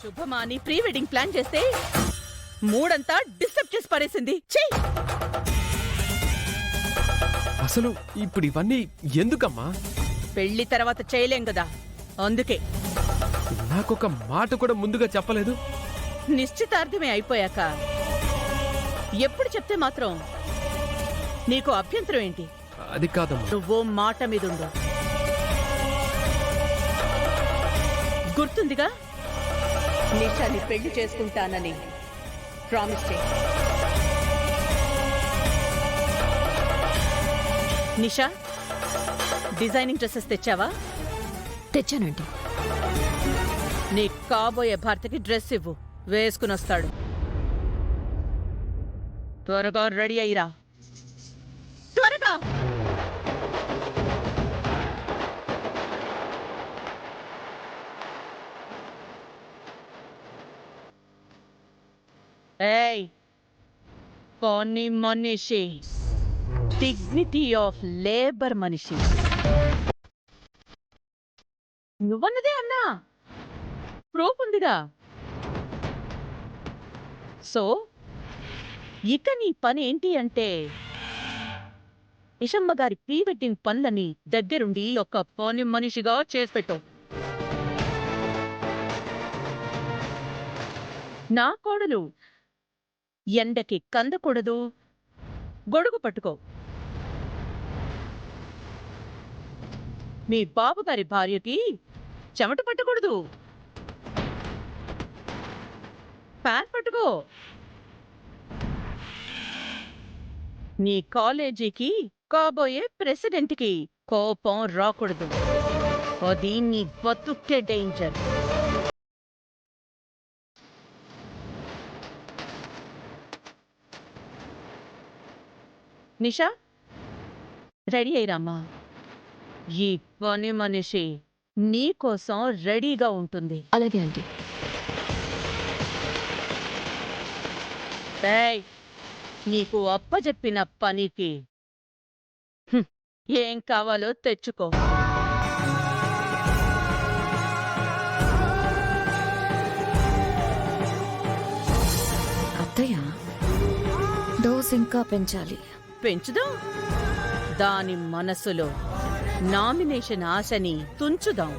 శుభమాని pre wedding plan చేస్తే మూడంతా disturb చేసి పారేసింది. ఛీ! అసలు ఇప్పుడు ఇవన్నీ ఎందుకమ్మా? పెళ్లి తర్వాత చేయలేం కదా, అందుకే. నాకొక మాట కూడా ముందుగా చెప్పలేదు. నిశ్చితార్థమే అయిపోయాక ఎప్పుడు చెప్తే మాత్రం నీకు అభ్యంతరం ఏంటి? అది కాదమ్మా. నువ్వు మాట మీదుండు. గుర్తుందిగా, నిషాని పెళ్లి చేసుకుంటానని ప్రామిస్ చేయి. నిషా, డిజైనింగ్ డ్రెస్సెస్ తెచ్చావా? తెచ్చానండి. నీ కాబోయే భర్తకి డ్రెస్ ఇవ్వు, వేసుకుని వస్తాడు. త్వరగా రెడీ అయ్యిరా, త్వరగా. ఏయ్, పని మనిషి, డిగ్నిటీ ఆఫ్ లేబర్ మనిషి. నువ్వన్నదే అన్నా, ప్రూఫ్ ఉందిగా. సో ఇక నీ పని ఏంటి అంటే, ఇషమ్మ గారి ప్రీ వెడ్డింగ్ పనులని దగ్గరుండి ఒక పని మనిషిగా చేసి పెట్టు. నా కోడలు ఎండకి కందకూడదు, గొడుగు పట్టుకో. మీ బాబుగారి భార్యకి చెమట పట్టకూడదు, ఫ్యాన్ పట్టుకో. నీ కాలేజీకి కాబోయే ప్రెసిడెంట్కి కోపం రాకూడదు, అది నీ బతుకే డేంజర్. నిషా, రెడీ అయ్యిరామ్మా. ఈ పని మనిషి నీ కోసం రెడీగా ఉంటుంది. అలాగే ఆంటీ. ఏయ్, నీకు అప్పచెప్పిన పనికి ఏం కావాలో తెచ్చుకో. అత్తయ్య, డోస్ ఇంకా పెంచాలి. పెంచుదాం, దాని మనసులో నామినేషన్ ఆశని తుంచుదాం.